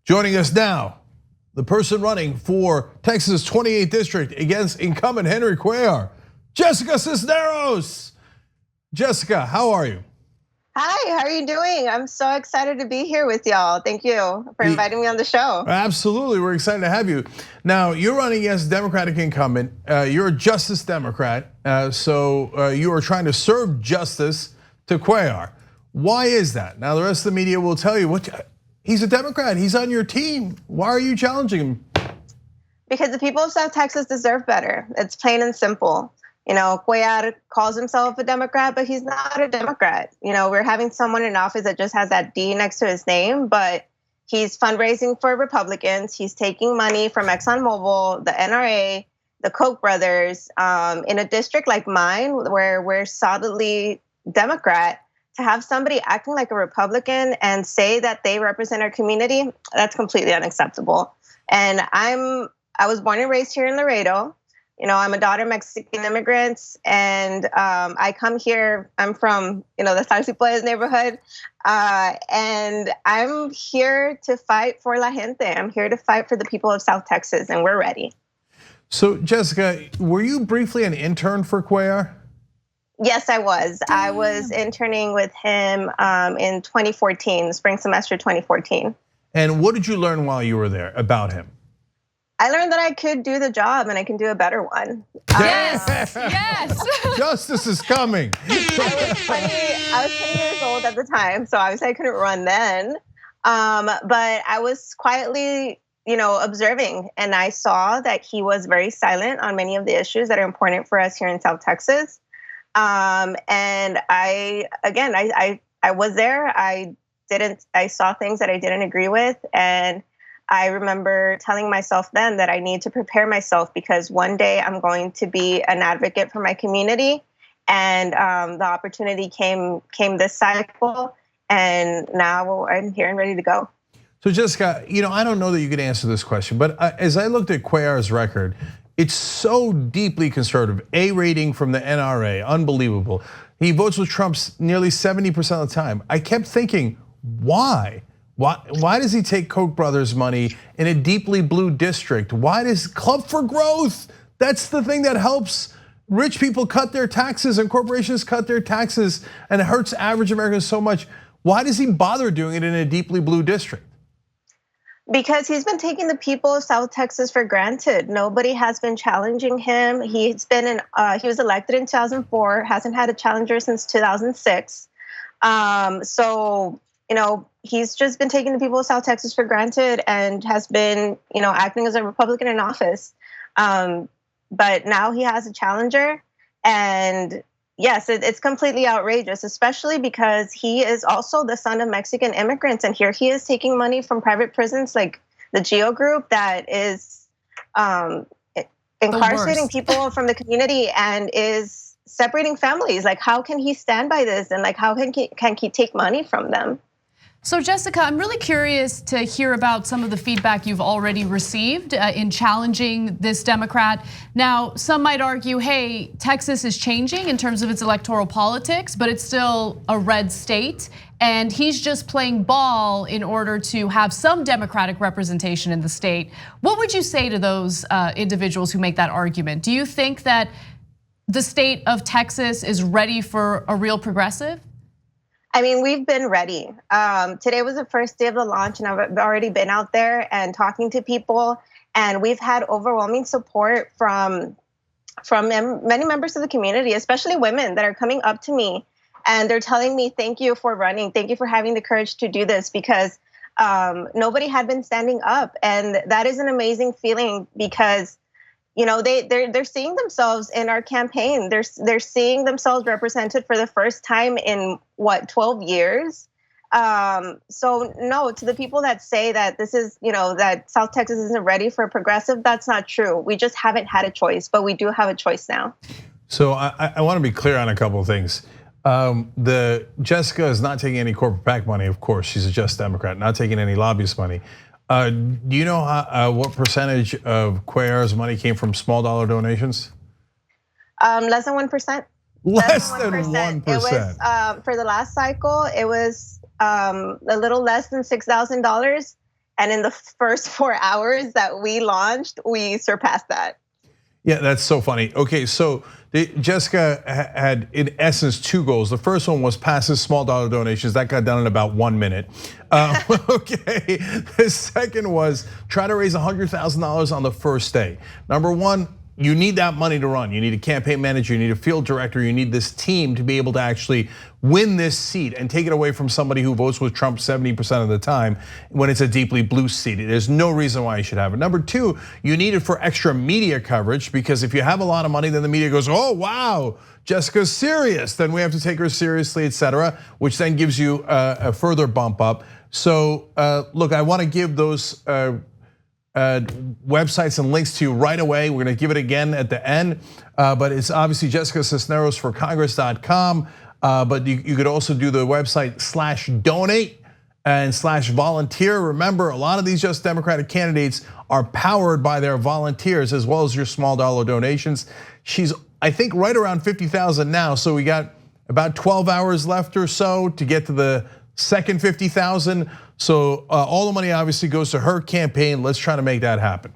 Joining us now, the person running for Texas' 28th district against incumbent Henry Cuellar, Jessica Cisneros. Jessica, how are you? Hi, how are you doing? I'm so excited to be here with y'all. Thank you for inviting me on the show. Absolutely, we're excited to have you. Now, you're running against Democratic incumbent. You're a Justice Democrat, so you are trying to serve justice to Cuellar. Why is that? Now, the rest of the media will tell you, he's a Democrat, he's on your team. Why are you challenging him? Because the people of South Texas deserve better. It's plain and simple. Cuellar calls himself a Democrat, but he's not a Democrat. We're having someone in office that just has that D next to his name, but he's fundraising for Republicans. He's taking money from ExxonMobil, the NRA, the Koch brothers, in a district like mine, where we're solidly Democrat. To have somebody acting like a Republican and say that they represent our community, that's completely unacceptable. And I was born and raised here in Laredo. I'm a daughter of Mexican immigrants, and I come here. I'm from the Salsipuedes neighborhood, and I'm here to fight for la gente. I'm here to fight for the people of South Texas, and we're ready. So, Jessica, were you briefly an intern for Cuellar? Yes, I was. Damn. I was interning with him in 2014, spring semester 2014. And what did you learn while you were there about him? I learned that I could do the job and I can do a better one. Yes, yes. Justice is coming. I was 20 years old at the time, so obviously I couldn't run then. But I was quietly, observing, and I saw that he was very silent on many of the issues that are important for us here in South Texas. And I was there. I saw things that I didn't agree with, and I remember telling myself then that I need to prepare myself because one day I'm going to be an advocate for my community. And the opportunity came this cycle, and now I'm here and ready to go. So Jessica, I don't know that you could answer this question, but as I looked at Cuellar's record, it's so deeply conservative. A rating from the NRA, unbelievable. He votes with Trump nearly 70% of the time. I kept thinking, why? Why does he take Koch brothers money in a deeply blue district? Why does Club for Growth? That's the thing that helps rich people cut their taxes and corporations cut their taxes, and it hurts average Americans so much. Why does he bother doing it in a deeply blue district? Because he's been taking the people of South Texas for granted. Nobody has been challenging him. He was elected in 2004, hasn't had a challenger since 2006. So, he's just been taking the people of South Texas for granted and has been, acting as a Republican in office. But now he has a challenger, and yes, it's completely outrageous, especially because he is also the son of Mexican immigrants. And here he is taking money from private prisons like the GEO group that is incarcerating people from the community and is separating families. Like, how can he stand by this? And how can he take money from them? So Jessica, I'm really curious to hear about some of the feedback you've already received in challenging this Democrat. Now, some might argue, hey, Texas is changing in terms of its electoral politics, but it's still a red state. And he's just playing ball in order to have some Democratic representation in the state. What would you say to those individuals who make that argument? Do you think that the state of Texas is ready for a real progressive? I mean, we've been ready. Today was the first day of the launch, and I've already been out there and talking to people, and we've had overwhelming support from many members of the community, especially women that are coming up to me, and they're telling me, "Thank you for running. Thank you for having the courage to do this," because nobody had been standing up, and that is an amazing feeling because they're seeing themselves in our campaign. They're seeing themselves represented for the first time in 12 years. So no, to the people that say that this is, that South Texas isn't ready for a progressive, that's not true. We just haven't had a choice, but we do have a choice now. So I want to be clear on a couple of things. Jessica is not taking any corporate PAC money, of course. She's a Just Democrat, not taking any lobbyist money. Do you know what percentage of Cuellar's money came from small dollar donations? Less than 1%. Less than 1%. It was for the last cycle. It was a little less than $6,000, And in the first 4 hours that we launched, we surpassed that. Yeah, that's so funny. Okay, so Jessica had, in essence, 2 goals. The first one was passive small dollar donations. That got done in about 1 minute. Okay, the second was try to raise $100,000 on the first day. Number one, you need that money to run. You need a campaign manager, you need a field director, you need this team to be able to actually win this seat and take it away from somebody who votes with Trump 70% of the time when it's a deeply blue seat. There's no reason why you should have it. Number 2, you need it for extra media coverage, because if you have a lot of money, then the media goes, oh wow, Jessica's serious, then we have to take her seriously, etc., which then gives you a further bump up. So look, I wanna give those websites and links to you right away. We're gonna give it again at the end, but it's obviously Jessica Cisneros for Congress.com. But you could also do the website /donate and /volunteer. Remember, a lot of these Just Democratic candidates are powered by their volunteers as well as your small dollar donations. She's, I think, right around 50,000 now, so we got about 12 hours left or so to get to the second 50,000. So all the money obviously goes to her campaign. Let's try to make that happen.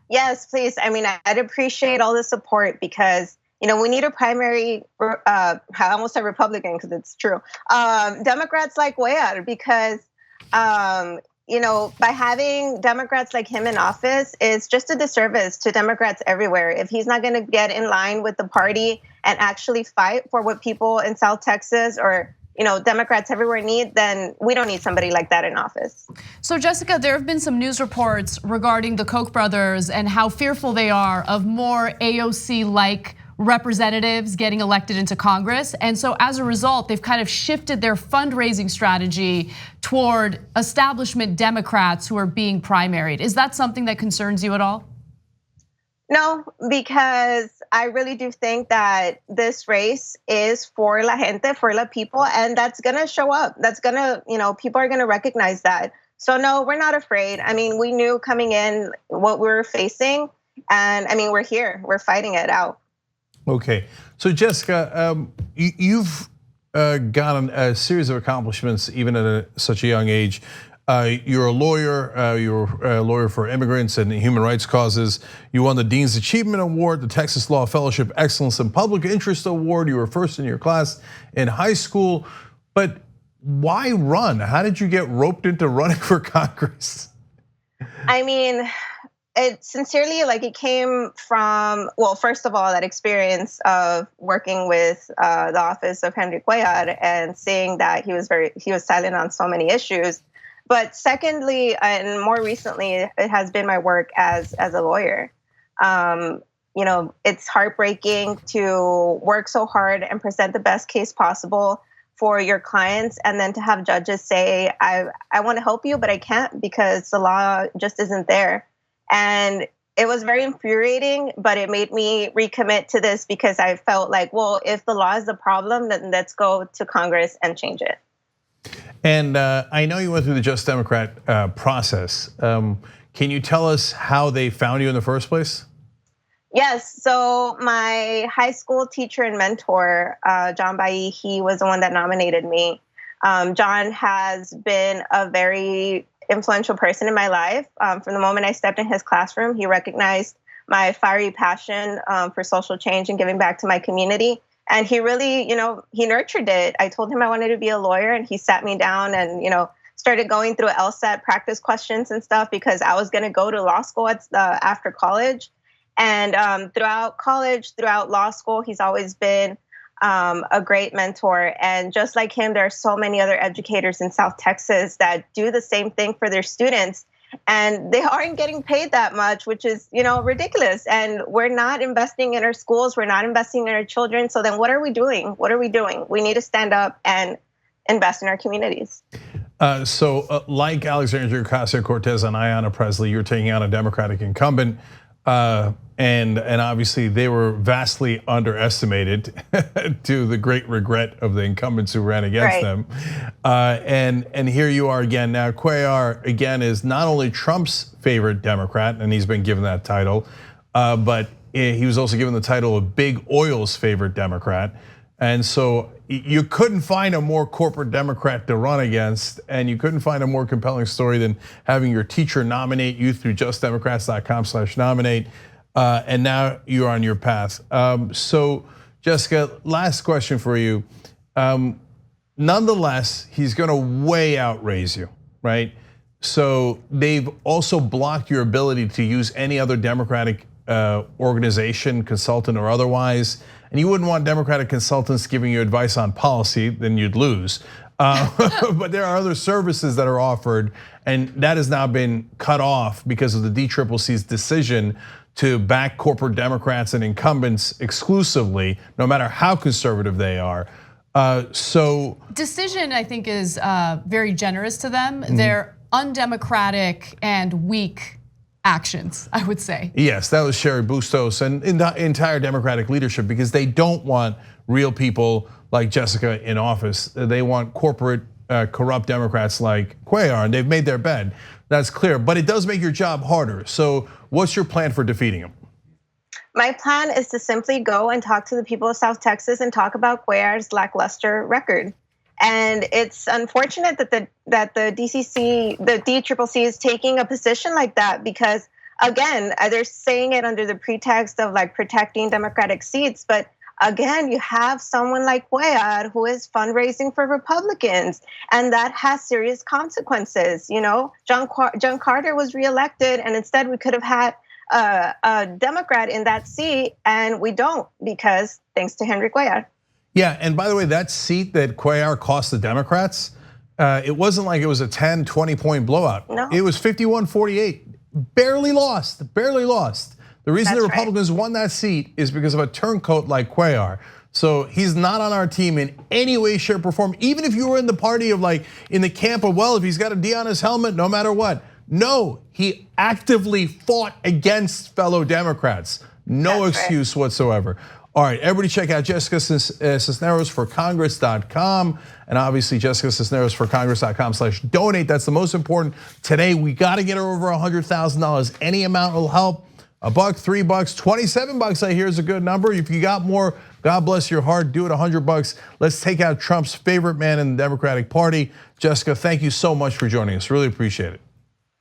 Yes, please. I mean, I'd appreciate all the support, because we need a primary, I almost said Republican because it's true, Democrats like Cuellar, because by having Democrats like him in office is just a disservice to Democrats everywhere. If he's not gonna get in line with the party and actually fight for what people in South Texas or Democrats everywhere need, then we don't need somebody like that in office. So Jessica, there have been some news reports regarding the Koch brothers and how fearful they are of more AOC-like representatives getting elected into Congress. And so as a result, they've kind of shifted their fundraising strategy toward establishment Democrats who are being primaried. Is that something that concerns you at all? No, because I really do think that this race is for la gente, for la people, and that's gonna show up. That's gonna, people are gonna recognize that. So no, we're not afraid. I mean, we knew coming in what we were facing, and I mean, we're here, we're fighting it out. Okay, so Jessica, you've gotten a series of accomplishments even at such a young age. You're a lawyer, you're a lawyer for immigrants and human rights causes. You won the Dean's Achievement Award, the Texas Law Fellowship Excellence in Public Interest Award. You were first in your class in high school, but why run? How did you get roped into running for Congress? I mean, it sincerely, it came from, well, first of all, that experience of working with the office of Henry Cuellar and seeing that he was silent on so many issues. But secondly, and more recently, it has been my work as a lawyer. It's heartbreaking to work so hard and present the best case possible for your clients, and then to have judges say, I want to help you, but I can't because the law just isn't there. And it was very infuriating, but it made me recommit to this because I felt like, well, if the law is the problem, then let's go to Congress and change it. And I know you went through the Just Democrat process. Can you tell us how they found you in the first place? Yes, so my high school teacher and mentor, John Bailly, he was the one that nominated me. John has been a very influential person in my life. From the moment I stepped in his classroom, he recognized my fiery passion for social change and giving back to my community. And he really, he nurtured it. I told him I wanted to be a lawyer, and he sat me down and, started going through LSAT practice questions and stuff because I was going to go to law school after college. And throughout college, throughout law school, he's always been a great mentor. And just like him, there are so many other educators in South Texas that do the same thing for their students. And they aren't getting paid that much, which is, ridiculous. And we're not investing in our schools. We're not investing in our children. So then what are we doing? What are we doing? We need to stand up and invest in our communities. So like Alexandria Ocasio-Cortez and Ayanna Pressley, you're taking on a Democratic incumbent. And obviously they were vastly underestimated to the great regret of the incumbents who ran against them. And here you are again. Now Cuellar again is not only Trump's favorite Democrat, and he's been given that title, but he was also given the title of Big Oil's favorite Democrat. And so you couldn't find a more corporate Democrat to run against, and you couldn't find a more compelling story than having your teacher nominate you through justdemocrats.com/nominate, and now you're on your path. So Jessica, last question for you. Nonetheless, he's gonna way outraise you, right? So they've also blocked your ability to use any other Democratic organization, consultant or otherwise. And you wouldn't want Democratic consultants giving you advice on policy, then you'd lose. But there are other services that are offered, and that has now been cut off because of the DCCC's decision to back corporate Democrats and incumbents exclusively, no matter how conservative they are. So decision, I think, is very generous to them. They're undemocratic and weak actions, I would say. Yes, that was Sherry Bustos and the entire Democratic leadership, because they don't want real people like Jessica in office. They want corporate corrupt Democrats like Cuellar, and they've made their bed. That's clear, but it does make your job harder. So what's your plan for defeating him? My plan is to simply go and talk to the people of South Texas and talk about Cuellar's lackluster record. And it's unfortunate that the DCCC is taking a position like that, because again, they're saying it under the pretext of like protecting Democratic seats. But again, you have someone like Cuellar who is fundraising for Republicans, and that has serious consequences. You know, John Carter was reelected, and instead we could have had a Democrat in that seat, and we don't, because thanks to Henry Cuellar. Yeah, and by the way, that seat that Cuellar cost the Democrats, it wasn't like it was a 10, 20-point blowout. No. It was 51-48, barely lost. The reason the Republicans won that seat is because of a turncoat like Cuellar. So he's not on our team in any way, shape, or form. Even if you were in the party of like, in the camp of, well, if he's got a D on his helmet, no matter what. No, he actively fought against fellow Democrats. No excuse whatsoever. All right, everybody check out Jessica Cisneros for Congress.com, and obviously Jessica Cisneros for Congress.com/donate. That's the most important. Today, we gotta get her over $100,000. Any amount will help. $1, $3, $27 I hear is a good number. If you got more, God bless your heart, do it $100. Let's take out Trump's favorite man in the Democratic Party. Jessica, thank you so much for joining us. Really appreciate it.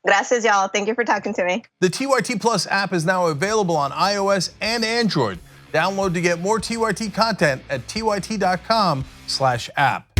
Gracias, y'all. Thank you for talking to me. The TYT Plus app is now available on iOS and Android. Download to get more TYT content at tyt.com/app.